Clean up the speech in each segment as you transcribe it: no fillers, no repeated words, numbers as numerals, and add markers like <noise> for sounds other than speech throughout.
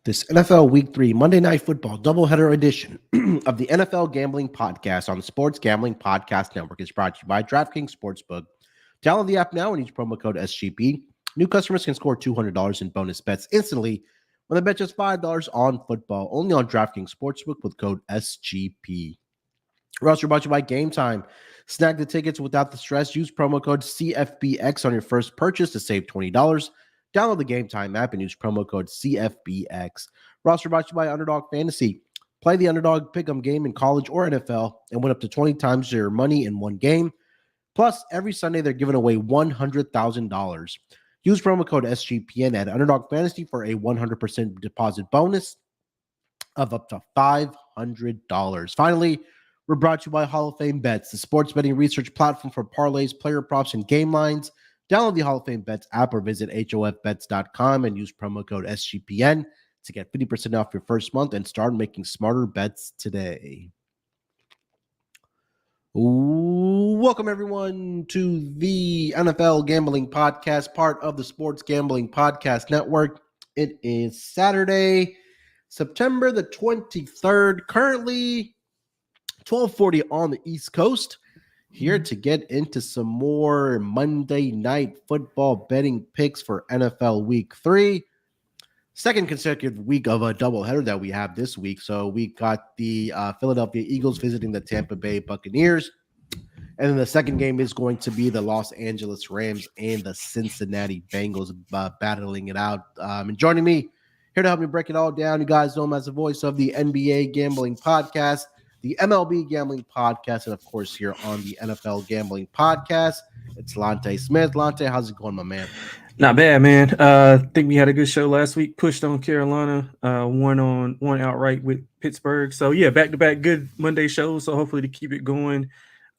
This NFL Week 3 Monday Night Football doubleheader edition of the NFL Gambling Podcast on the Sports Gambling Podcast Network is brought to you by DraftKings Sportsbook. Download the app now and use promo code SGP. New customers can score $200 in bonus bets instantly when they bet just $5 on football, only on DraftKings Sportsbook with code SGP. We're also brought to you by Game Time. Snag the tickets without the stress. Use promo code CFBX on your first purchase to save $20. Download the Game Time app and use promo code CFBX. We're also brought to you by Underdog Fantasy. Play the Underdog Pick'em game in college or NFL and win up to 20 times your money in one game. Plus, every Sunday they're giving away $100,000. Use promo code SGPN at Underdog Fantasy for a 100% deposit bonus of up to $500. Finally, we're brought to you by Hall of Fame Bets, the sports betting research platform for parlays, player props, and game lines. Download the Hall of Fame Bets app or visit hofbets.com and use promo code SGPN to get 50% off your first month and start making smarter bets today. Welcome, everyone, to the NFL Gambling Podcast, part of the Sports Gambling Podcast Network. It is Saturday, September the 23rd, currently 12:40 on the East Coast. Here to get into some more Monday Night Football betting picks for NFL Week 3. Second consecutive week of a doubleheader that we have this week. So we got the Philadelphia Eagles visiting the Tampa Bay Buccaneers. And then the second game is going to be the Los Angeles Rams and the Cincinnati Bengals battling it out. And joining me here to help me break it all down, you guys know him as the voice of the NBA Gambling Podcast, the MLB Gambling Podcast, and of course here on the NFL Gambling Podcast, it's Lonte Smith. Lonte, how's it going, my man? Not bad, man. I think we had a good show last week. Pushed on Carolina, one outright with Pittsburgh. So yeah, back-to-back good Monday shows. So hopefully to keep it going.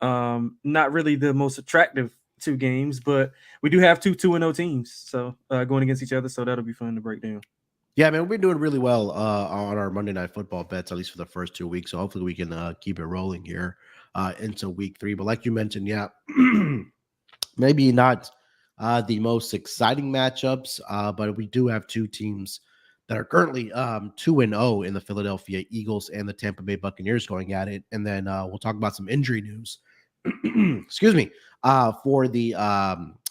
Not really the most attractive two games, but we do have two 2-0 teams. So going against each other. So that'll be fun to break down. Yeah, man, we've been doing really well on our Monday Night Football bets, at least for the first 2 weeks. So hopefully we can keep it rolling here into Week 3. But like you mentioned, yeah, maybe not the most exciting matchups, but we do have two teams that are currently 2-0 in the Philadelphia Eagles and the Tampa Bay Buccaneers going at it. And then we'll talk about some injury news. Excuse me, for the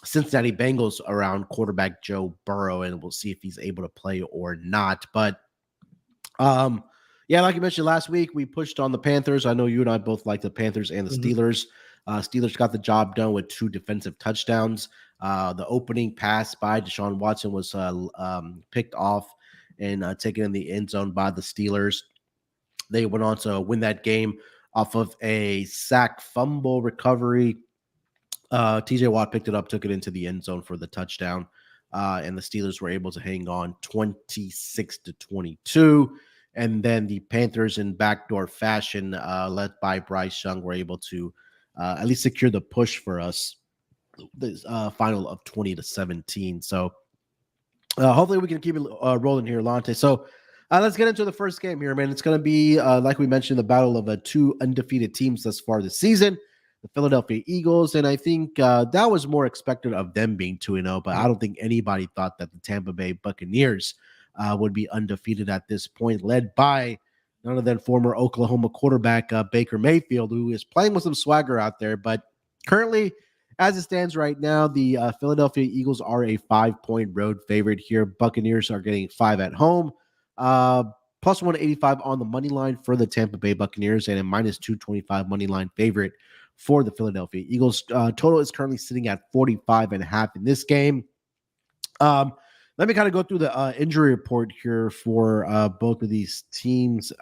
Cincinnati Bengals around quarterback Joe Burrow, and we'll see if he's able to play or not. But yeah, like you mentioned last week, we pushed on the Panthers. I know you and I both like the Panthers and the Steelers. Steelers got the job done with 2 defensive touchdowns. The opening pass by Deshaun Watson was picked off and taken in the end zone by the Steelers. They went on to win that game off of a sack fumble recovery. TJ Watt picked it up, took it into the end zone for the touchdown, and the Steelers were able to hang on 26-22. And then the Panthers, in backdoor fashion, led by Bryce Young, were able to at least secure the push for us, the final of 20-17. So hopefully we can keep it rolling here, Lonte. So let's get into the first game here, man. It's going to be, like we mentioned, the battle of 2 undefeated teams thus far this season, the Philadelphia Eagles. And I think that was more expected of them being 2-0, but I don't think anybody thought that the Tampa Bay Buccaneers would be undefeated at this point, led by none other than former Oklahoma quarterback Baker Mayfield, who is playing with some swagger out there. But currently, as it stands right now, the Philadelphia Eagles are a 5-point road favorite here. Buccaneers are getting 5 at home. Plus 185 on the money line for the Tampa Bay Buccaneers and a minus 225 money line favorite for the Philadelphia Eagles. Total is currently sitting at 45.5 in this game. Let me kind of go through the injury report here for both of these teams to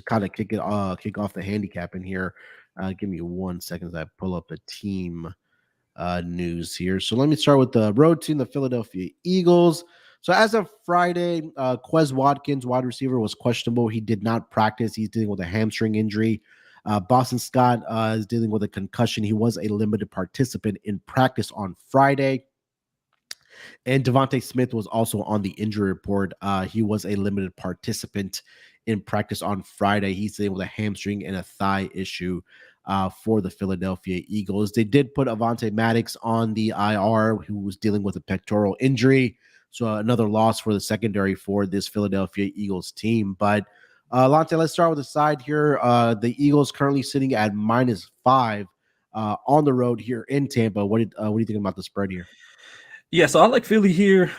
kind of kick off the handicap in here. Give me 1 second as I pull up the team news here. So let me start with the road team, the Philadelphia Eagles. So as of Friday, Quez Watkins, wide receiver, was questionable. He did not practice. He's dealing with a hamstring injury. Boston Scott is dealing with a concussion. He was a limited participant in practice on Friday. And Devontae Smith was also on the injury report. He was a limited participant in practice on Friday. He's dealing with a hamstring and a thigh issue for the Philadelphia Eagles. They did put Avonte Maddox on the IR, who was dealing with a pectoral injury. So another loss for the secondary for this Philadelphia Eagles team. But Lonte, let's start with the side here. The Eagles currently sitting at -5 on the road here in Tampa. What do you think about the spread here? Yeah, so I like Philly here.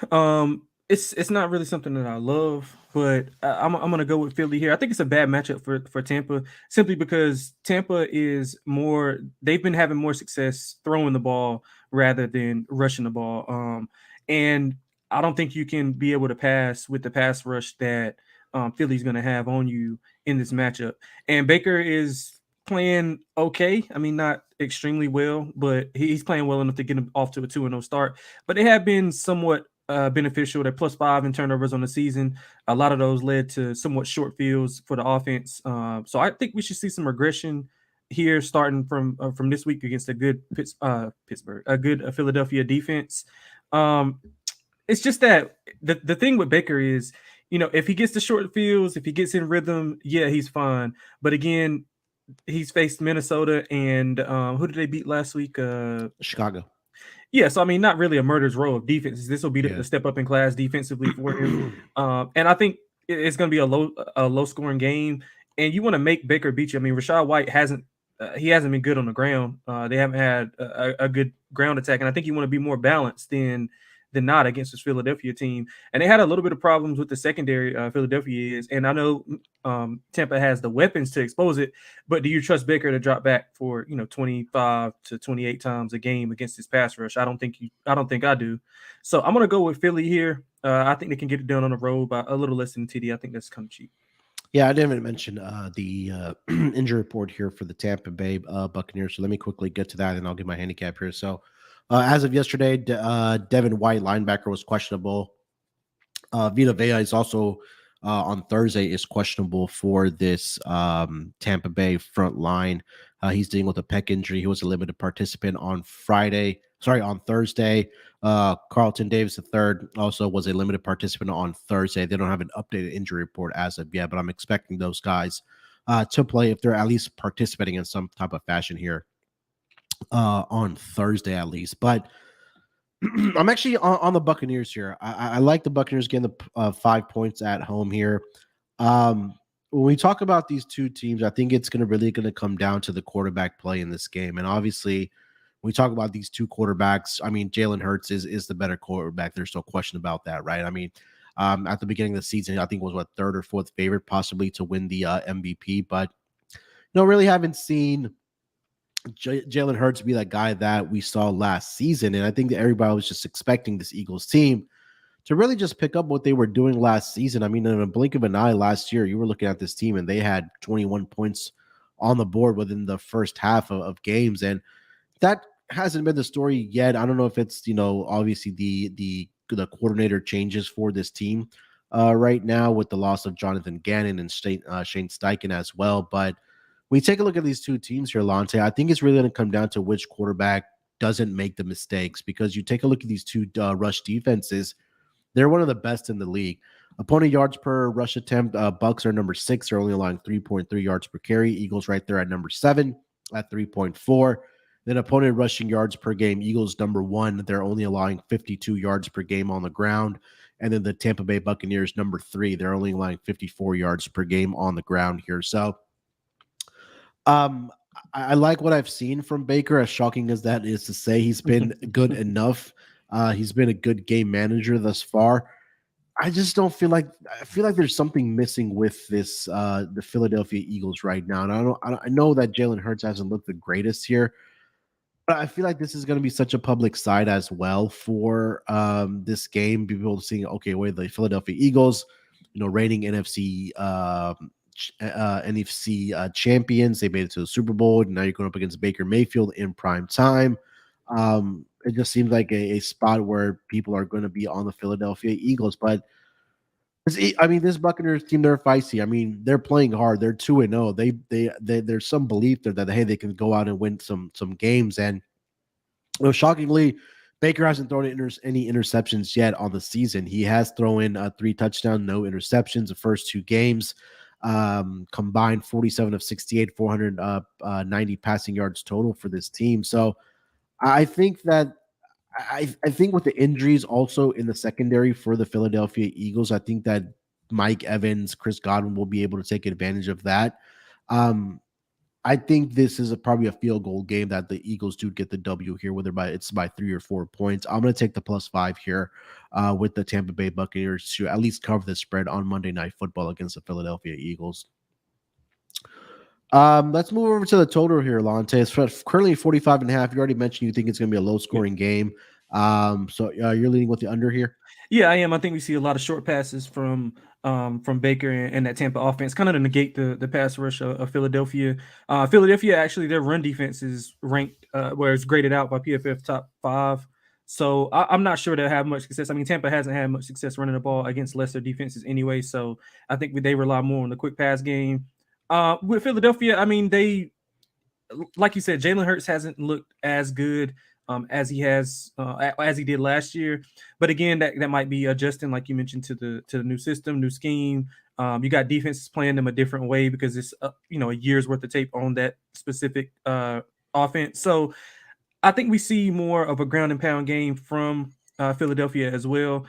It's not really something that I love, but I'm gonna go with Philly here. I think it's a bad matchup for Tampa, simply because Tampa is more. They've been having more success throwing the ball rather than rushing the ball. And I don't think you can be able to pass with the pass rush that Philly's gonna have on you in this matchup. And Baker is playing okay. I mean, not extremely well, but he's playing well enough to get him off to a 2-0 start. But they have been somewhat beneficial. They're +5 in turnovers on the season. A lot of those led to somewhat short fields for the offense. So I think we should see some regression here, starting from this week against a good Pittsburgh, a good Philadelphia defense. Um, it's just that the thing with Baker is, if he gets the short fields, if he gets in rhythm, yeah, he's fine. But again, he's faced Minnesota and who did they beat last week? Chicago. Yeah, so I mean, not really a murder's row of defenses. This will be Yeah. <clears throat> the step up in class defensively for him, and I think it's going to be a low scoring game. And you want to make Baker beat you. I mean, Rashad White hasn't been good on the ground. They haven't had a good ground attack, and I think you want to be more balanced than not against this Philadelphia team. And they had a little bit of problems with the secondary. Philadelphia is, and I know Tampa has the weapons to expose it. But do you trust Baker to drop back for 25 to 28 times a game against his pass rush? I don't think I do. So I'm gonna go with Philly here. I think they can get it done on the road by a little less than TD. I think that's kind of cheap. Yeah, I didn't even mention the injury report here for the Tampa Bay Buccaneers. So let me quickly get to that, and I'll give my handicap here. So as of yesterday, Devin White, linebacker, was questionable. Vita Vea is also on Thursday is questionable for this Tampa Bay front line. He's dealing with a pec injury. He was a limited participant on Thursday. Carlton Davis III also was a limited participant on Thursday. They don't have an updated injury report as of yet, but I'm expecting those guys to play if they're at least participating in some type of fashion here on Thursday at least. But I'm actually on the Buccaneers here. I like the Buccaneers getting the 5 points at home here. When we talk about these two teams, I think it's going to come down to the quarterback play in this game. And obviously, when we talk about these two quarterbacks, I mean, Jalen Hurts is the better quarterback. There's no question about that, right? I mean, at the beginning of the season, I think was third or fourth favorite possibly to win the MVP, but really haven't seen Jalen Hurts be that guy that we saw last season. And I think that everybody was just expecting this Eagles team to really just pick up what they were doing last season. I mean, in a blink of an eye last year, you were looking at this team and they had 21 points on the board within the first half of games. And that hasn't been the story yet. I don't know if it's, obviously the coordinator changes for this team right now with the loss of Jonathan Gannon and Shane Steichen as well. But when you take a look at these two teams here, Lonte, I think it's really going to come down to which quarterback doesn't make the mistakes, because you take a look at these two rush defenses. They're one of the best in the league. Opponent yards per rush attempt, Bucs are number 6. They're only allowing 3.3 yards per carry. Eagles right there at number 7 at 3.4. Then opponent rushing yards per game, Eagles number 1. They're only allowing 52 yards per game on the ground. And then the Tampa Bay Buccaneers number 3. They're only allowing 54 yards per game on the ground here. So I like what I've seen from Baker, as shocking as that is to say. He's been good enough. He's been a good game manager thus far. I just don't feel like there's something missing with this the Philadelphia Eagles right now. And I know that Jalen Hurts hasn't looked the greatest here, but I feel like this is going to be such a public side as well for this game. People seeing, okay, wait, the Philadelphia Eagles, reigning NFC champions. They made it to the Super Bowl. And now you're going up against Baker Mayfield in prime time. It just seems like a spot where people are going to be on the Philadelphia Eagles. But this Buccaneers team, they're feisty. I mean, they're playing hard. They're 2-0. There's some belief there that, hey, they can go out and win some games. And shockingly, Baker hasn't thrown any interceptions yet on the season. He has thrown 3 touchdowns, no interceptions the first 2 games. Combined 47 of 68, 490 passing yards total for this team. So I think that I think with the injuries also in the secondary for the Philadelphia Eagles, I think that Mike Evans, Chris Godwin will be able to take advantage of that. Um, I think this is probably a field goal game that the Eagles do get the W here, whether it's by 3 or 4 points. I'm going to take the +5 here with the Tampa Bay Buccaneers to at least cover the spread on Monday Night Football against the Philadelphia Eagles. Let's move over to the total here, Lonte. It's currently 45.5. You already mentioned you think it's going to be a low scoring game. So you're leading with the under here. Yeah, I am. I think we see a lot of short passes from Baker and that Tampa offense, kind of to negate the pass rush of Philadelphia. Philadelphia, actually, their run defense is ranked where it's graded out by PFF top 5. So I'm not sure they'll have much success. I mean, Tampa hasn't had much success running the ball against lesser defenses anyway. So I think they rely more on the quick pass game. With Philadelphia, I mean, like you said, Jalen Hurts hasn't looked as good as he did last year. But again, that might be adjusting, like you mentioned, to the new system, new scheme. You got defenses playing them a different way because it's a year's worth of tape on that specific offense. So I think we see more of a ground and pound game from Philadelphia as well.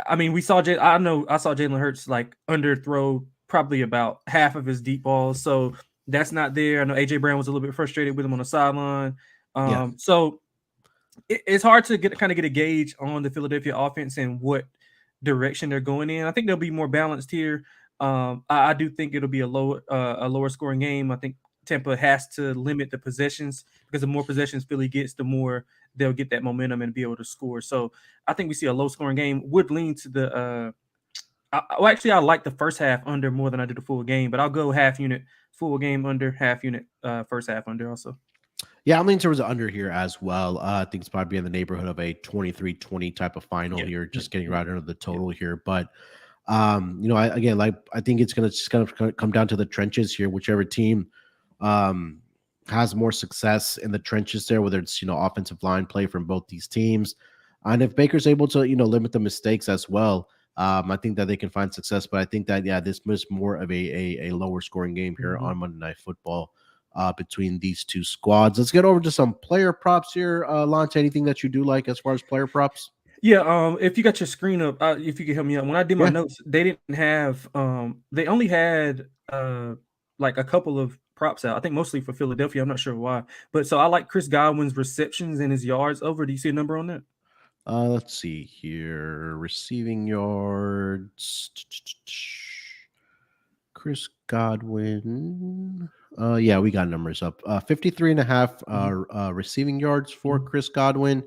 I mean, I saw Jalen Hurts like underthrow probably about half of his deep balls. So that's not there. I know AJ Brown was a little bit frustrated with him on the sideline. So it's hard to get a gauge on the Philadelphia offense and what direction they're going in. I think they'll be more balanced here. I do think it'll be a lower scoring game. I think Tampa has to limit the possessions because the more possessions Philly gets, the more they'll get that momentum and be able to score. So I think we see a low scoring game. Would lean to the I like the first half under more than I did the full game, but I'll go half unit full game under, half unit first half under also. Yeah, I'm leaning towards the under here as well. I think it's probably in the neighborhood of a 23-20 type of final here, just getting right under the total here. But I think it's going to just kind of come down to the trenches here. Whichever team has more success in the trenches there, whether it's offensive line play from both these teams, and if Baker's able to limit the mistakes as well, I think that they can find success. But I think that this is more of a lower scoring game here on Monday Night Football between these two squads. Let's get over to some player props here. Lonte, anything that you do like as far as player props? Yeah, if you got your screen up, if you could help me out. When I did my notes, they didn't have they only had like a couple of props out. I think mostly for Philadelphia. I'm not sure why. But so I like Chris Godwin's receptions and his yards over. Do you see a number on that? Let's see here. Receiving yards. Chris Godwin. Yeah, we got numbers up. 53.5 receiving yards for Chris Godwin.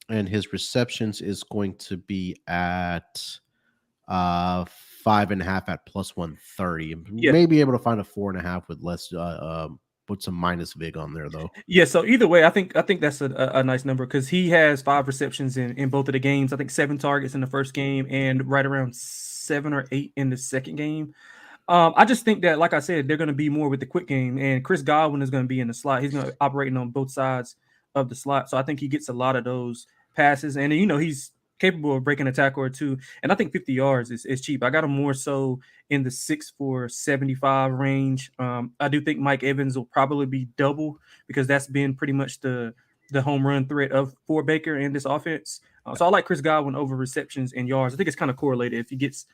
And his receptions is going to be at 5.5 at +130. Yeah. Maybe able to find a 4.5 with less put some minus vig on there though. Yeah, so either way, I think that's a nice number because he has 5 receptions in both of the games. I think 7 targets in the first game and right around 7 or 8 in the second game. I just think that, like I said, they're going to be more with the quick game, and Chris Godwin is going to be in the slot. He's going to operating on both sides of the slot, so I think he gets a lot of those passes, and he's capable of breaking a tackle or two. And I think 50 yards is cheap. I got him more so in the 6 for 75 range. I do think Mike Evans will probably be double because that's been pretty much the home run threat for Baker in this offense. So I like Chris Godwin over receptions and yards. I think it's kind of correlated. If he gets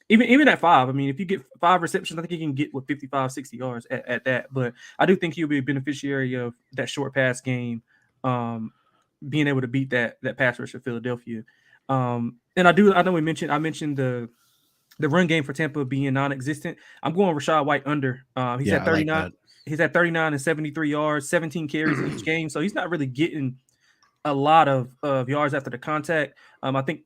even at 5, I mean, if you get 5 receptions, I think he can get 55, 60 yards at that. But I do think he'll be a beneficiary of that short pass game, being able to beat that pass rush of Philadelphia. And I know I mentioned the run game for Tampa being non-existent. I'm going Rachaad White under. He's at 39. Like he's at 39 and 73 yards, 17 carries in each game. So he's not really getting a lot of yards after the contact. I think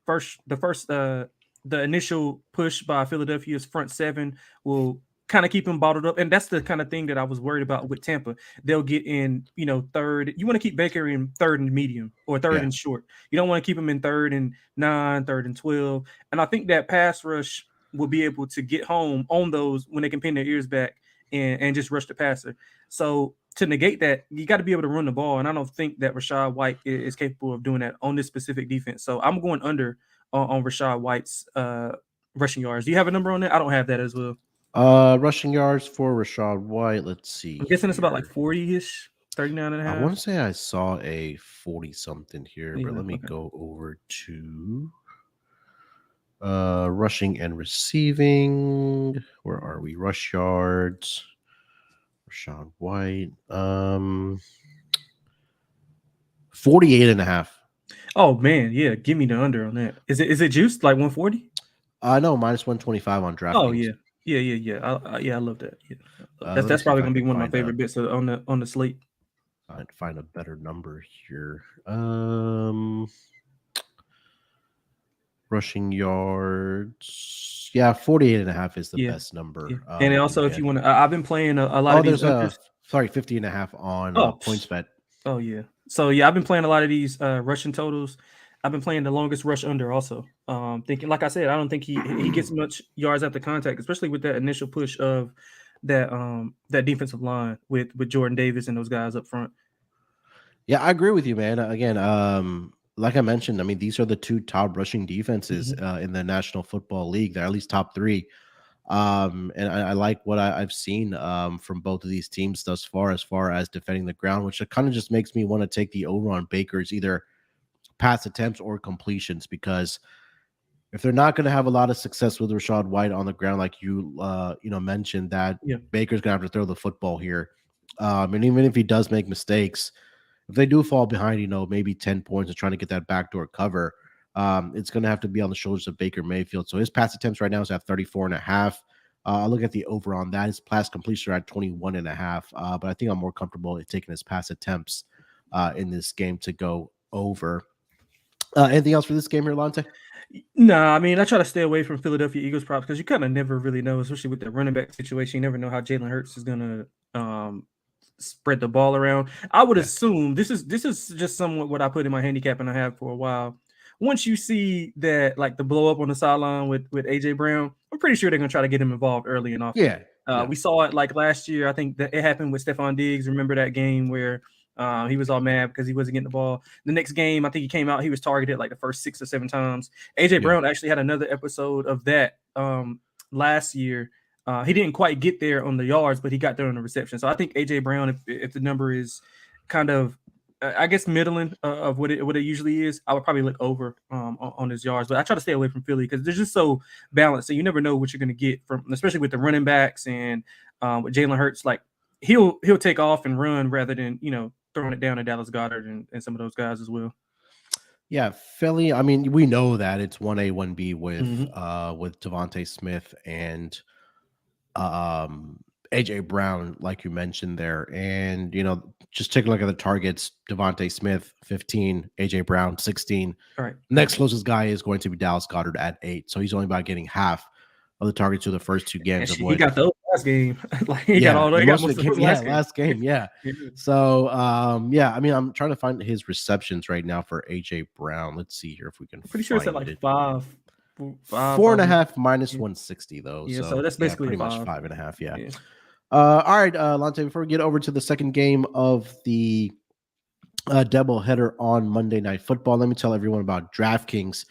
the initial push by Philadelphia's front 7 will kind of keep him bottled up. And that's the kind of thing that I was worried about with Tampa. They'll get in, third. You want to keep Baker in third and medium or third and short. You don't want to keep him in 3rd and 9, 3rd and 12. And I think that pass rush will be able to get home on those when they can pin their ears back and just rush the passer. So to negate that, you got to be able to run the ball. And I don't think that Rachaad White is capable of doing that on this specific defense. So I'm going under on Rachaad White's rushing yards. Do you have a number on that? I don't have that as well. Rushing yards for Rachaad White. Let's see. I'm guessing it's about like 40-ish. 39 and a I half. want to say I saw a 40 something here, but Yeah, let me okay. go over to rushing and receiving. Where are we? Rush yards. Rashawn White. 48 and a half. Oh man, yeah. Give me the under on that. Is it juiced like 140? No, minus 125 on Oh DraftKings. yeah. Yeah. I love that. Yeah. Let me That's see if probably I gonna be can one of my find favorite bits on the slate. a better number here. Rushing yards. Yeah, 48 and a half is the Yeah. best number Yeah. And we can also if get. you want to I've been playing a lot Oh, of these there's unders. 50 and a half on Oh, points bet. oh yeah. So yeah, I've been playing a lot of these rushing totals. I've been playing the longest rush under also. Thinking like I said, I don't think he gets much yards after contact, especially with that initial push of that defensive line with Jordan Davis and those guys up front. Yeah, I agree with you, man. Again, like I mentioned, I mean, these are the two top rushing defenses Mhm. in the National Football League. They're at least top three. And I like what I've seen from both of these teams thus far, as far as defending the ground, which kind of just makes me want to take the over on Baker's either pass attempts or completions, because if they're not going to have a lot of success with Rashad White on the ground, like you mentioned, that Yeah. Baker's going to have to throw the football here. And even if he does make mistakes, if they do fall behind, maybe 10 points and trying to get that backdoor cover, it's going to have to be on the shoulders of Baker Mayfield. So his pass attempts right now is at 34 and a half. I look at the over on that. His pass completion are at 21 and a half. But I think I'm more comfortable at taking his pass attempts in this game to go over. Anything else for this game here, Lonte? No, I mean I try to stay away from Philadelphia Eagles props because you kind of never really know, especially with the running back situation. You never know how Jalen Hurts is gonna spread the ball around. I would Yeah. assume this is just somewhat what I put in my handicap and I have for a while. Once you see that like the blow up on the sideline with AJ Brown, I'm pretty sure they're gonna try to get him involved early and often. Yeah. Yeah. We saw it like last year. I think that it happened with Stephon Diggs. Remember that game where he was all mad because he wasn't getting the ball. The next game, I think he came out, he was targeted like the first 6 or 7 times. AJ Yeah. Brown actually had another episode of that last year. He didn't quite get there on the yards, but he got there on the reception. So I think AJ Brown, if the number is kind of, I guess middling of what it usually is, I would probably look over on his yards. But I try to stay away from Philly because they're just so balanced. So you never know what you're going to get from, especially with the running backs and with Jalen Hurts. Like he'll take off and run rather than throwing it down to Dallas Goedert and some of those guys as well. Yeah, Philly. I mean, we know that it's 1A, 1B Mm-hmm. with Devontae Smith and AJ Brown, like you mentioned there. And just take a look at the targets. Devontae Smith, 15, AJ Brown, 16. All right. Next closest guy is going to be Dallas Goedert at 8. So he's only about getting half of the targets to the first two games of He what. got those last game. Like he Yeah, got most of most the of game. those Yeah, last game. last game. Yeah. Yeah. So, yeah, I mean, I'm trying to find his receptions right now for AJ Brown. Let's see here if we can I'm pretty sure it's at find like it. 4.5 minus 160 though. Yeah, So so that's yeah, basically pretty a much 5. 5.5. Yeah. Yeah. All right, Lonte. Before we get over to the second game of the double header on Monday Night Football, let me tell everyone about DraftKings.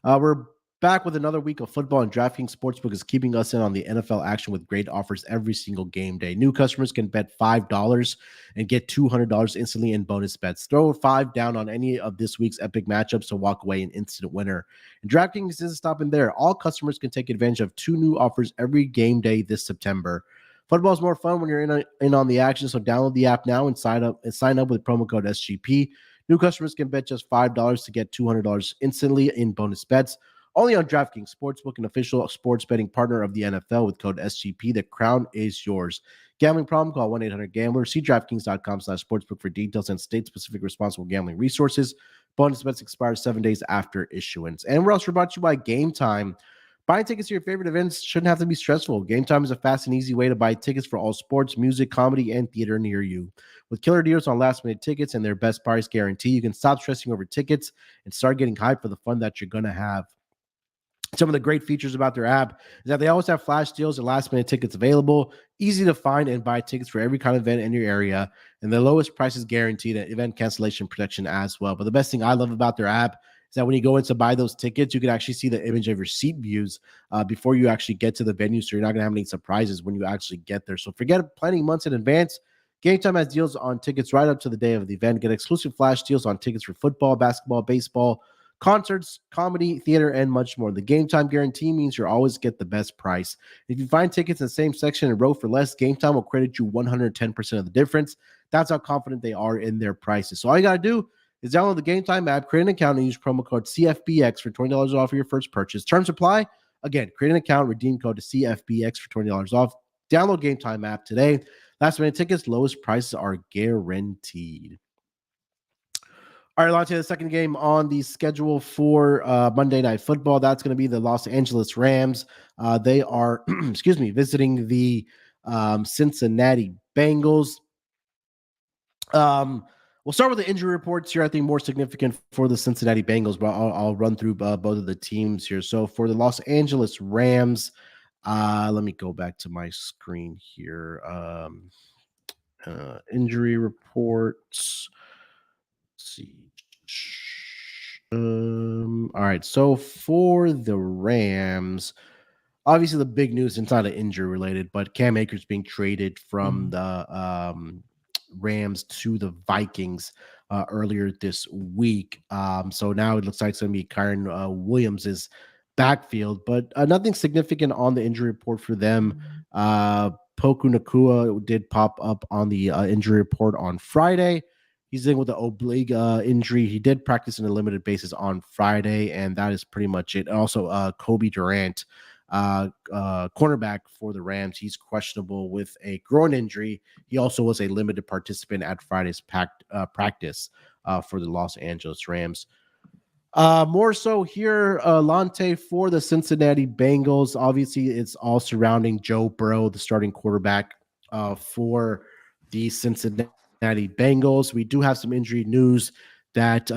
We're back with another week of football, and DraftKings Sportsbook is keeping us in on the NFL action with great offers every single game day. New customers can bet $5 and get $200 instantly in bonus bets. Throw 5 down on any of this week's epic matchups to walk away an instant winner. And DraftKings isn't stopping there. All customers can take advantage of 2 new offers every game day this September. Football is more fun when you're in on the action, so download the app now and sign up with promo code SGP. New customers can bet just $5 to get $200 instantly in bonus bets. Only on DraftKings Sportsbook, an official sports betting partner of the NFL with code SGP. The crown is yours. Gambling problem? Call 1-800-GAMBLER. See DraftKings.com/sportsbook for details and state-specific responsible gambling resources. Bonus bets expire 7 days after issuance. And we're also brought to you by Game Time. Buying tickets to your favorite events shouldn't have to be stressful. Game Time is a fast and easy way to buy tickets for all sports, music, comedy, and theater near you. With killer deals on last-minute tickets and their best price guarantee, you can stop stressing over tickets and start getting hyped for the fun that you're going to have. Some of the great features about their app is that they always have flash deals and last-minute tickets available, easy to find and buy tickets for every kind of event in your area, and the lowest price is guaranteed at event cancellation protection as well. But the best thing I love about their app is that when you go in to buy those tickets, you can actually see the image of your seat views before you actually get to the venue, so you're not going to have any surprises when you actually get there. So forget planning months in advance. Game Time has deals on tickets right up to the day of the event. Get exclusive flash deals on tickets for football, basketball, baseball, concerts, comedy, theater, and much more. The Game Time guarantee means you'll always get the best price. If you find tickets in the same section and row for less, Game Time will credit you 110% of the difference. That's how confident they are in their prices. So all you got to do is download the Game Time app, create an account, and use promo code CFBX for $20 off your first purchase. Terms apply. Again, create an account, redeem code to CFBX for $20 off. Download Game Time app today. Last minute tickets, lowest prices are guaranteed. All right, Lonte, the second game on the schedule for Monday Night Football. That's going to be the Los Angeles Rams. They are, visiting the Cincinnati Bengals. We'll start with the injury reports here. I think more significant for the Cincinnati Bengals, but I'll run through both of the teams here. So for the Los Angeles Rams, let me go back to my screen here. Injury reports. Let's see. All right. So for the Rams, obviously the big news, it's not an injury related, but Cam Akers being traded from the Rams to the Vikings earlier this week. So now it looks like it's going to be Kyren Williams' backfield, but nothing significant on the injury report for them. Poku Nakua did pop up on the injury report on Friday. He's dealing with the oblique injury. He did practice on a limited basis on Friday, and that is pretty much it. Also, Kobe Durant, cornerback for the Rams, he's questionable with a groin injury. He also was a limited participant at Friday's practice for the Los Angeles Rams. More so here, Lonte, for the Cincinnati Bengals. Obviously, it's all surrounding Joe Burrow, the starting quarterback for the Cincinnati Bengals. We do have some injury news that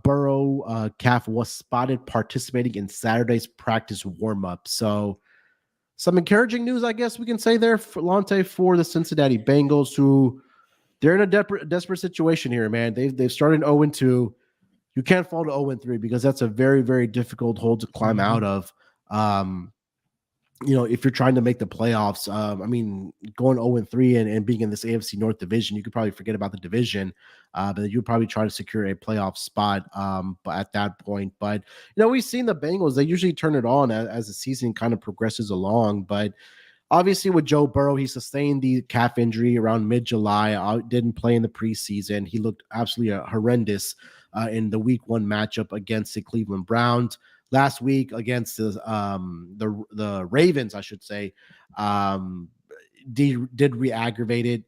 Burrow calf was spotted participating in Saturday's practice warm-up. So some encouraging news, I guess we can say there, for Lonte, for the Cincinnati Bengals, who they're in a desperate situation here, man. They've started 0-2. You can't fall to 0-3 because that's a very, very difficult hole to climb out of. If you're trying to make the playoffs, going 0-3 and being in this AFC North division, you could probably forget about the division, but you'd probably try to secure a playoff spot but at that point. But, we've seen the Bengals, they usually turn it on as the season kind of progresses along. But obviously with Joe Burrow, he sustained the calf injury around mid-July, didn't play in the preseason. He looked absolutely horrendous in the week 1 matchup against the Cleveland Browns. Last week against the Ravens, I should say, did re-aggravate it.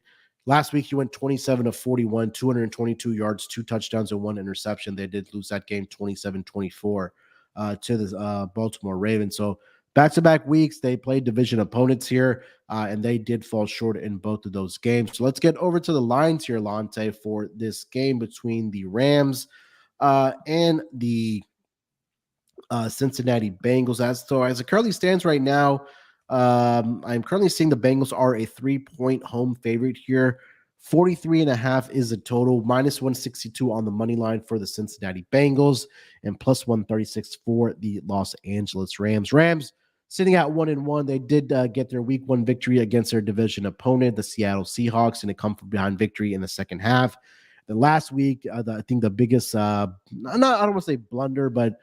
Last week, he went 27 of 41, 222 yards, 2 touchdowns, and 1 interception. They did lose that game 27-24 to the Baltimore Ravens. So back-to-back weeks, they played division opponents here, and they did fall short in both of those games. So let's get over to the lines here, Lonte, for this game between the Rams and the Cincinnati Bengals. As it currently stands right now, I'm currently seeing the Bengals are a 3-point home favorite here. 43.5 is the total, minus 162 on the money line for the Cincinnati Bengals, and plus 136 for the Los Angeles Rams. Rams sitting at 1-1. They did get their week 1 victory against their division opponent, the Seattle Seahawks, and a come from behind victory in the second half. The last week, I think the biggest, I don't want to say blunder, but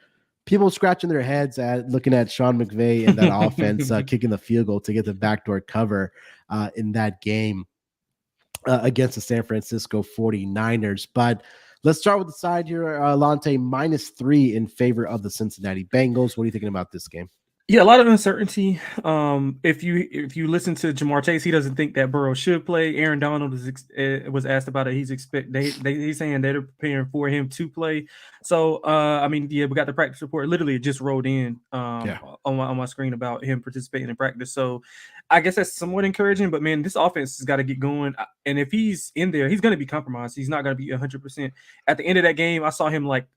people scratching their heads at looking at Sean McVay and that offense kicking the field goal to get the backdoor cover in that game against the San Francisco 49ers. But let's start with the side here. Lonte, -3 in favor of the Cincinnati Bengals. What are you thinking about this game? Yeah, a lot of uncertainty. If you listen to Jamar Chase, he doesn't think that Burrow should play. Aaron Donald was asked about it. He's saying they're preparing for him to play. So we got the practice report. Literally, it just rolled in on my screen about him participating in practice. So I guess that's somewhat encouraging. But man, this offense has got to get going. And if he's in there, he's going to be compromised. He's not going to be 100%. At the end of that game, I saw him like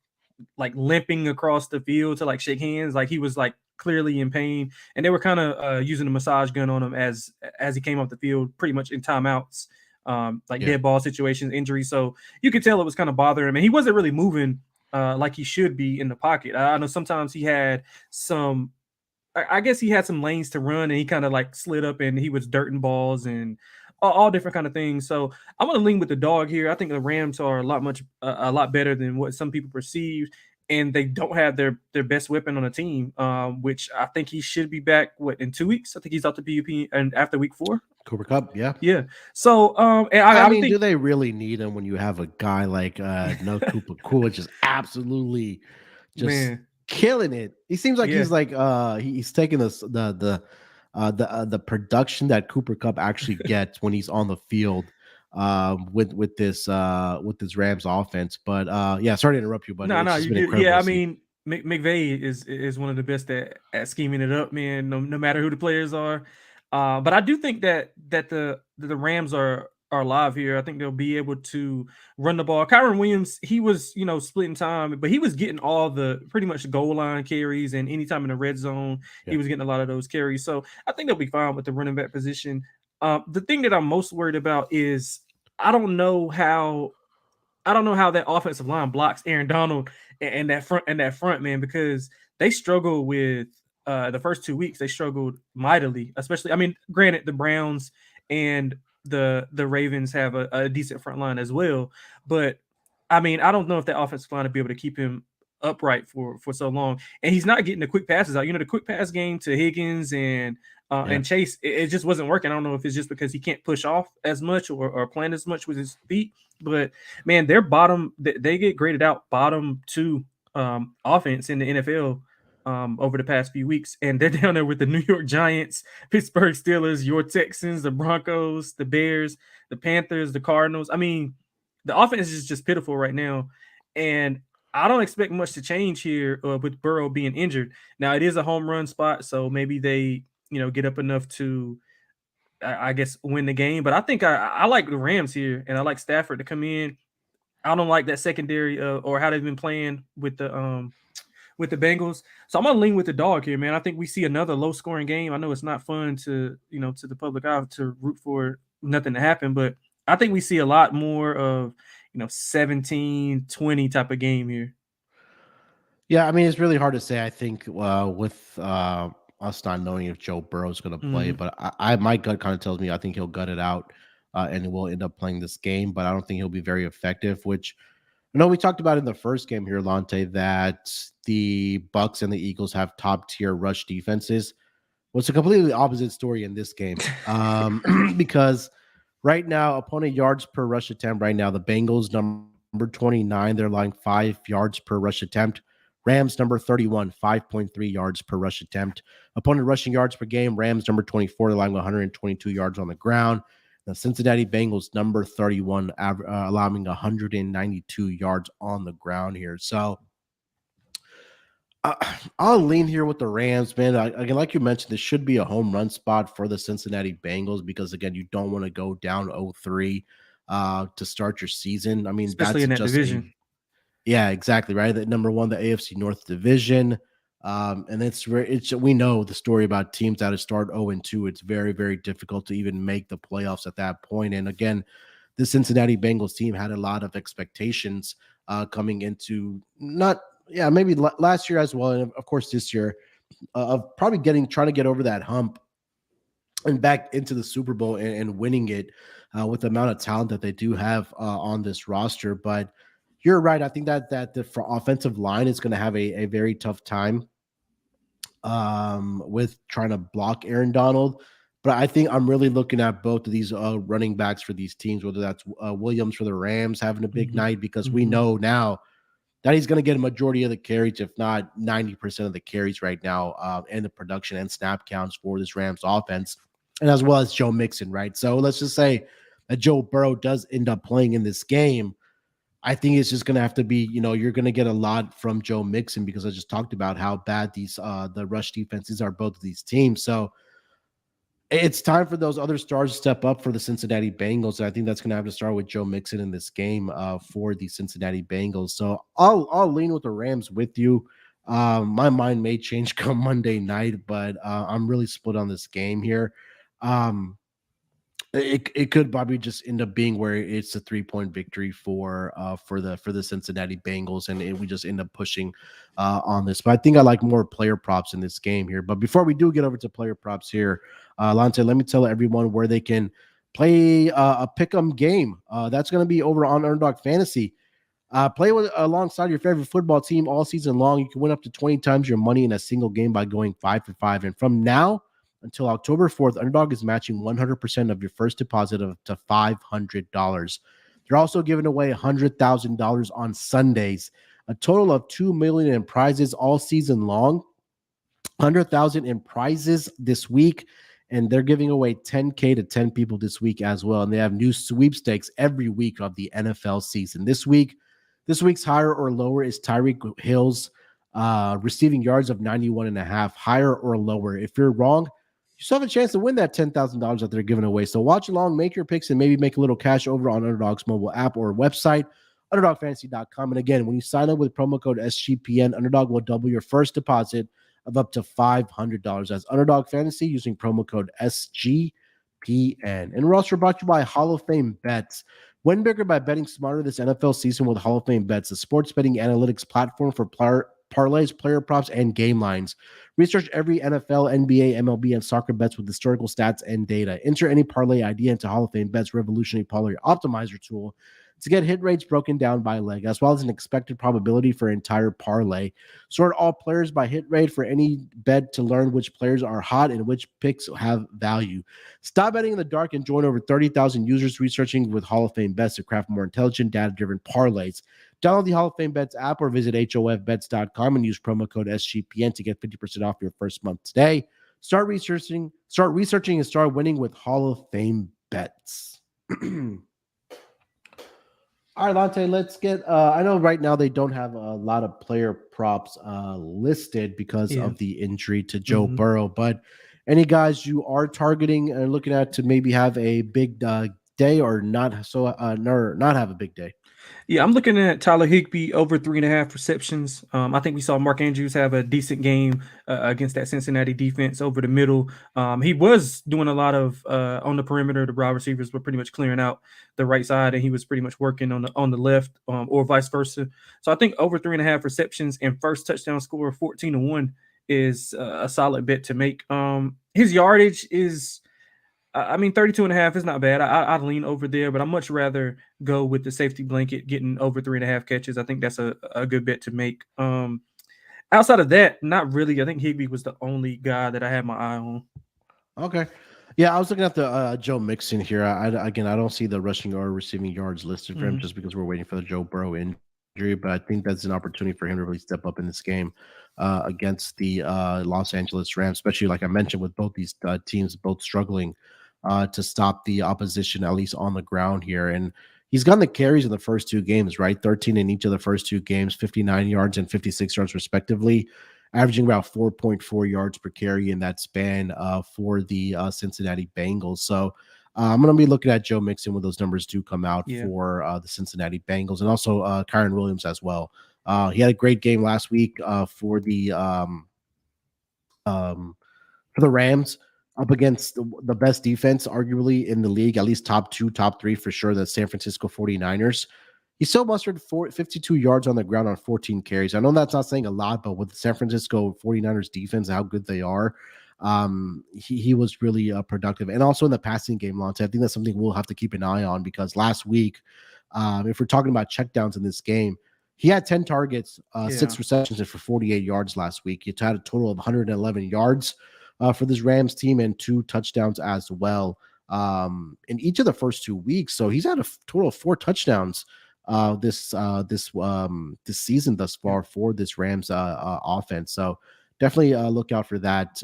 limping across the field to shake hands, like he was clearly in pain, and they were kind of using a massage gun on him as he came off the field, pretty much in timeouts, dead ball situations, injuries. So you could tell it was kind of bothering him, and he wasn't really moving like he should be in the pocket. I know sometimes he had some, I guess he had some lanes to run, and he kind of slid up and he was dirting balls and all different kind of things. So I'm going to lean with the dog here. I think the Rams are a lot better than what some people perceive, and they don't have their best weapon on the team, which I think he should be back in 2 weeks. I think he's out the PUP and after week 4. Cooper Cup, yeah. Yeah. So and I I mean, do think, they really need him when you have a guy like no Cooper Cool just absolutely just man, killing it? He seems like yeah. he's like he's taking the production that Cooper Cup actually gets when he's on the field with this Rams offense. But yeah, sorry to interrupt you, but No, it's no, just you been good. incredible Yeah, to I see. mean, McVay is one of the best at scheming it up, man. No matter who the players are, but I do think that the Rams are alive here. I think they'll be able to run the ball. Kyron Williams, he was splitting time, but he was getting all the pretty much goal line carries, and anytime in the red zone, he Yeah. was getting a lot of those carries. So I think they'll be fine with the running back position. The thing that I'm most worried about is I don't know how I don't know how that offensive line blocks Aaron Donald and that front man, because they struggle with the first 2 weeks. They struggled mightily, especially. I mean, granted, the Browns and the Ravens have a decent front line as well, but I mean, I don't know if that offensive line will be able to keep him upright for so long. And he's not getting the quick passes out. The quick pass game to Higgins Yeah. and Chase, it just wasn't working. I don't know if it's just because he can't push off as much or plan as much with his feet, but man, they're they get graded out bottom 2 offense in the NFL over the past few weeks, and they're down there with the New York Giants, Pittsburgh Steelers, your Texans, the Broncos, the Bears, the Panthers, the Cardinals. I mean, the offense is just pitiful right now, and I don't expect much to change here with Burrow being injured. Now, it is a home run spot, so maybe they get up enough to I guess win the game. But I think I like the Rams here, and I like Stafford to come in. I don't like that secondary or how they've been playing with the Bengals. So I'm gonna lean with the dog here, man. I think we see another low scoring game. I know it's not fun to the public eye to root for nothing to happen, but I think we see a lot more of 17-20 type of game here. Yeah, I mean, it's really hard to say. I think with us not knowing if Joe Burrow is going to play, Mhm. but I my gut kind of tells me I think he'll gut it out and will end up playing this game. But I don't think he'll be very effective. Which I know we talked about in the first game here, Lonte, that the Bucs and the Eagles have top tier rush defenses. Well, it's a completely opposite story in this game because right now, opponent yards per rush attempt. Right now, the Bengals number 29, they're allowing 5 yards per rush attempt. Rams number 31, 5.3 yards per rush attempt. Opponent rushing yards per game, Rams number 24, allowing 122 yards on the ground. The Cincinnati Bengals number 31, allowing 192 yards on the ground here. So I'll lean here with the Rams, man. Again, like you mentioned, this should be a home run spot for the Cincinnati Bengals because, again, you don't want to go down 0-3 to start your season. I mean, Especially that's in that just a division. yeah, exactly right. That number one, the AFC North division, and it's we know the story about teams that start 0-2. It's very very difficult to even make the playoffs at that point. And again, the Cincinnati Bengals team had a lot of expectations coming into not yeah maybe last year as well, and of course this year of probably trying to get over that hump and back into the Super Bowl and winning it with the amount of talent that they do have on this roster. But you're right. I think that the offensive line is going to have a very tough time with trying to block Aaron Donald. But I think I'm really looking at both of these running backs for these teams, whether that's Williams for the Rams having a big Mhm. night, because we Mhm. know now that he's going to get a majority of the carries, if not 90% of the carries right now, and the production and snap counts for this Rams offense, and as well as Joe Mixon, right? So let's just say that Joe Burrow does end up playing in this game. I think it's just going to have to be, you're going to get a lot from Joe Mixon because I just talked about how bad the rush defenses are both of these teams. So it's time for those other stars to step up for the Cincinnati Bengals. And I think that's going to have to start with Joe Mixon in this game for the Cincinnati Bengals. So I'll lean with the Rams with you. My mind may change come Monday night, but I'm really split on this game here. Um, it could probably just end up being where it's a 3-point victory for the Cincinnati Bengals, and we just end up pushing on this. But I think I like more player props in this game here. But before we do get over to player props here, Lonte, let me tell everyone where they can play a pick'em game. That's going to be over on Underdog Fantasy. Play alongside your favorite football team all season long. You can win up to 20 times your money in a single game by going 5 for 5. And from now until October 4th, Underdog is matching 100% of your first deposit of to $500. They're also giving away $100,000 on Sundays, a total of $2 million in prizes all season long. 100,000 in prizes this week, and they're giving away 10K to 10 people this week as well. And they have new sweepstakes every week of the NFL season. This week's higher or lower is Tyreek Hill's receiving yards of 91.5, higher or lower. If you're wrong, you still have a chance to win that $10,000 that they're giving away. So watch along, make your picks, and maybe make a little cash over on Underdog's mobile app or website, underdogfantasy.com. And again, when you sign up with promo code SGPN, Underdog will double your first deposit of up to $500. As Underdog Fantasy using promo code SGPN. And we're also brought to you by Hall of Fame Bets. Win bigger by betting smarter this NFL season with Hall of Fame Bets, the sports betting analytics platform for parlays, player props, and game lines. Research every NFL, NBA, MLB, and soccer bets with historical stats and data. Enter any parlay idea into Hall of Fame Bets revolutionary parlay optimizer tool to get hit rates broken down by leg, as well as an expected probability for entire parlay. Sort all players by hit rate for any bet to learn which players are hot and which picks have value. Stop betting in the dark and join over 30,000 users researching with Hall of Fame Bets to craft more intelligent, data-driven parlays. Download the Hall of Fame Bets app or visit hofbets.com and use promo code SGPN to get 50% off your first month today. Start researching, and start winning with Hall of Fame Bets. All right, Lonte, let's get I know right now they don't have a lot of player props listed because of the injury to Joe Burrow, but any guys you are targeting and looking at to maybe have a big day or not not have a big day? Yeah, I'm looking at Tyler Higbee over 3.5 receptions. I think we saw Mark Andrews have a decent game against that Cincinnati defense over the middle. He was doing a lot of on the perimeter. The wide receivers were pretty much clearing out the right side, and he was pretty much working on the left, or vice versa. So I think over 3.5 receptions and first touchdown score of 14-1 is a solid bet to make. His yardage is, 32.5 is not bad. I'd lean over there, but I'd much rather go with the safety blanket, getting over 3.5 catches. I think that's a good bet to make. Outside of that, not really. I think Higbee was the only guy that I had my eye on. Okay. Yeah, I was looking at the Joe Mixon here. I don't see the rushing or receiving yards listed for him just because we're waiting for the Joe Burrow injury, but I think that's an opportunity for him to really step up in this game against the Los Angeles Rams, especially like I mentioned with both these teams both struggling to stop the opposition, at least on the ground here. And he's gotten the carries in the first two games, right? 13 in each of the first two games, 59 yards and 56 yards respectively, averaging about 4.4 yards per carry in that span for the Cincinnati Bengals. So I'm going to be looking at Joe Mixon when those numbers do come out for the Cincinnati Bengals, and also Kyren Williams as well. He had a great game last week for the Rams, up against the best defense, arguably, in the league, at least top 2, top 3 for sure, the San Francisco 49ers. He still mustered 52 yards on the ground on 14 carries. I know that's not saying a lot, but with the San Francisco 49ers defense, how good they are, he was really productive. And also in the passing game, Lonte, I think that's something we'll have to keep an eye on, because last week, if we're talking about checkdowns in this game, he had 10 targets, 6 receptions, and for 48 yards last week. He had a total of 111 yards for this Rams team and 2 touchdowns as well in each of the first 2 weeks. So he's had a total of 4 touchdowns this season thus far for this Rams offense. So definitely look out for that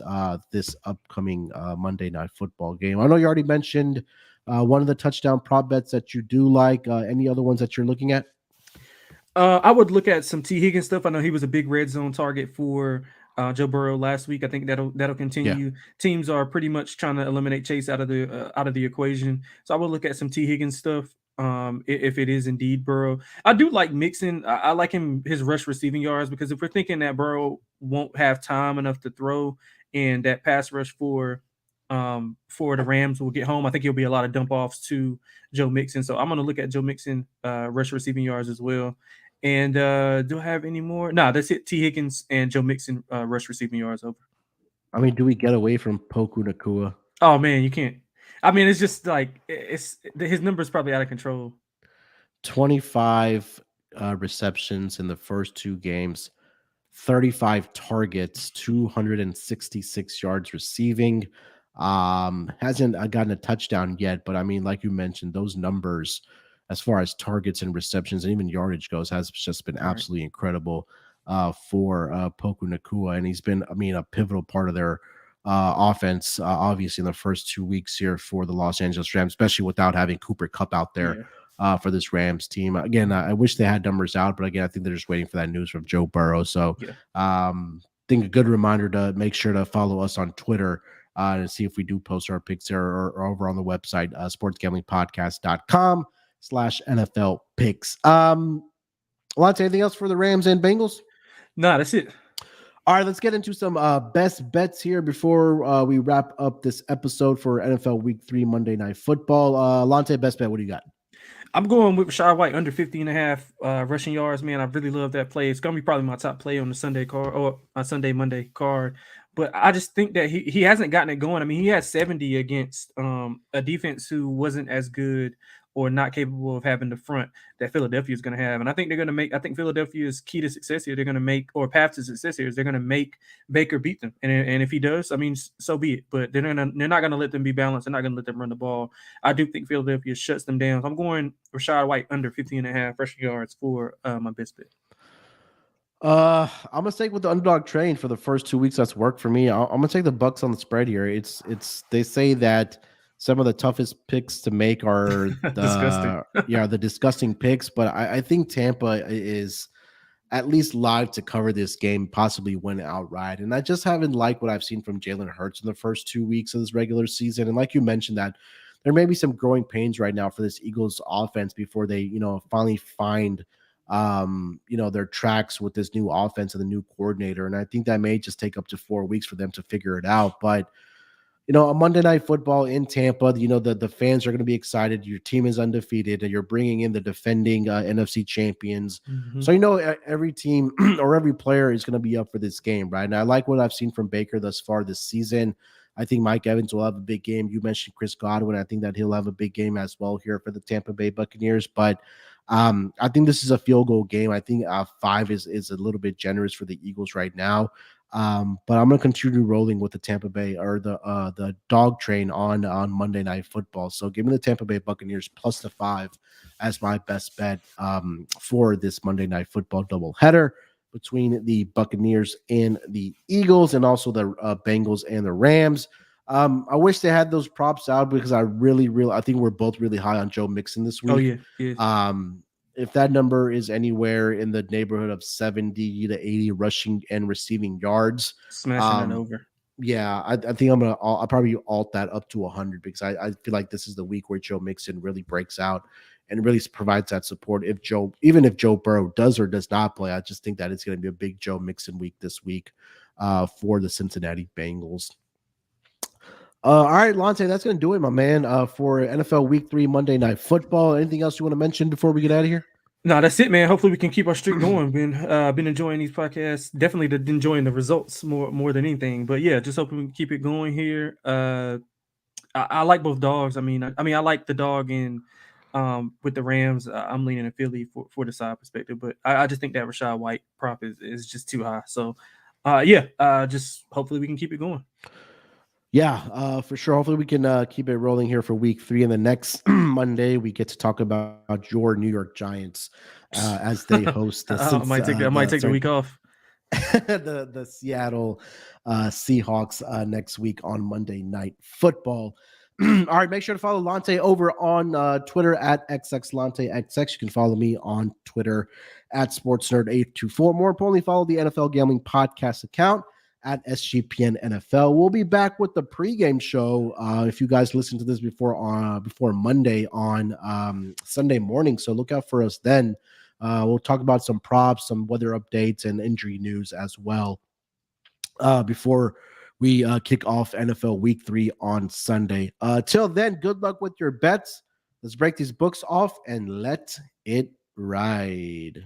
this upcoming Monday Night Football game. I know you already mentioned one of the touchdown prop bets that you do like. Any other ones that you're looking at? I would look at some T. Higgins stuff. I know he was a big red zone target for Joe Burrow last week. I think that'll continue. Yeah. Teams are pretty much trying to eliminate Chase out of the equation. So I would look at some T. Higgins stuff. If it is indeed Burrow, I do like Mixon. I like his rush receiving yards, because if we're thinking that Burrow won't have time enough to throw, and that pass rush for the Rams will get home, I think he'll be a lot of dump offs to Joe Mixon. So I'm going to look at Joe Mixon rush receiving yards as well. And do I have any more? No, that's it. T. Higgins and Joe Mixon rush receiving yards over. I mean, do we get away from Poku Nakua? Oh man, you can't. I mean, it's just like his number's probably out of control. 25 receptions in the first two games, 35 targets, 266 yards receiving. Hasn't gotten a touchdown yet, but I mean, like you mentioned, those numbers as far as targets and receptions and even yardage goes has just been Right. absolutely incredible for Poku Nakua, and he's been, I mean, a pivotal part of their offense, obviously in the first 2 weeks here for the Los Angeles Rams, especially without having Cooper Kupp out there Yeah. for this Rams team. Again, I wish they had numbers out, but again, I think they're just waiting for that news from Joe Burrow. So, Yeah. think a good reminder to make sure to follow us on Twitter and see if we do post our picks there or over on the website, sportsgamblingpodcast.com/NFL picks. Lance, anything else for the Rams and Bengals? Nah, that's it. All right, let's get into some best bets here before we wrap up this episode for NFL Week 3 Monday Night Football. Lante, best bet, what do you got? I'm going with Rashad White under 50.5 rushing yards, man. I really love that play. It's going to be probably my top play on the Sunday card or Sunday, Monday card. But I just think that he hasn't gotten it going. I mean, he had 70 against a defense who wasn't as good or not capable of having the front that Philadelphia is going to have. And I think they're going to make, I think Philadelphia's key to success here, they're going to make, or path to success here is they're going to make Baker beat them. And if he does, I mean, so be it. But they're not going to let them be balanced. They're not going to let them run the ball. I do think Philadelphia shuts them down. So I'm going Rashad White under 50.5 rushing yards for my best bet. I'm gonna stay with the underdog train for the first 2 weeks. That's worked for me. I'm gonna take the Bucs on the spread here. It's they say that some of the toughest picks to make are Disgusting. the disgusting picks, but I think Tampa is at least live to cover this game, possibly win outright. And I just haven't liked what I've seen from Jalen Hurts in the first 2 weeks of this regular season. And like you mentioned, that there may be some growing pains right now for this Eagles offense before they, finally find their tracks with this new offense and the new coordinator. And I think that may just take up to 4 weeks for them to figure it out. But a Monday Night Football in Tampa, the fans are going to be excited. Your team is undefeated, and you're bringing in the defending NFC champions. Mm-hmm. So, every team or every player is going to be up for this game, right? And I like what I've seen from Baker thus far this season. I think Mike Evans will have a big game. You mentioned Chris Godwin. I think that he'll have a big game as well here for the Tampa Bay Buccaneers. But I think this is a field goal game. I think 5 is a little bit generous for the Eagles right now. But I'm going to continue rolling with the Tampa Bay or the dog train on Monday Night Football. So give me the Tampa Bay Buccaneers plus the 5 as my best bet for this Monday Night Football doubleheader between the Buccaneers and the Eagles, and also the Bengals and the Rams. I wish they had those props out because I think we're both really high on Joe Mixon this week. Oh, yeah. Yeah. If that number is anywhere in the neighborhood of 70 to 80 rushing and receiving yards, Smashing that over. Yeah, I think I'll probably alt that up to 100 because I feel like this is the week where Joe Mixon really breaks out and really provides that support. Even if Joe Burrow does or does not play, I just think that it's going to be a big Joe Mixon week this week for the Cincinnati Bengals. All right, Lonte, that's going to do it, my man, for NFL Week 3 Monday Night Football. Anything else you want to mention before we get out of here? No, that's it, man. Hopefully we can keep our streak going. Been enjoying these podcasts. Definitely enjoying the results more than anything. But yeah, just hoping we can keep it going here. I like both dogs. I mean, I like the dog in with the Rams. I'm leaning in Philly for the side perspective, but I just think that Rashad White prop is just too high. So just hopefully we can keep it going. Yeah, for sure. Hopefully we can keep it rolling here for Week 3, and the next Monday we get to talk about your New York Giants as they host the I might take the week off. the Seattle Seahawks next week on Monday Night Football. All right, make sure to follow Lonte over on Twitter at XXLonteXX. You can follow me on Twitter at SportsNerd824. More importantly, follow the NFL Gambling Podcast account at SGPN NFL. We'll be back with the pregame show if you guys listen to this before Monday on Sunday morning. So look out for us then. We'll talk about some props, some weather updates, and injury news as well before we kick off NFL Week 3 on Sunday. Till then, good luck with your bets. Let's break these books off and let it ride.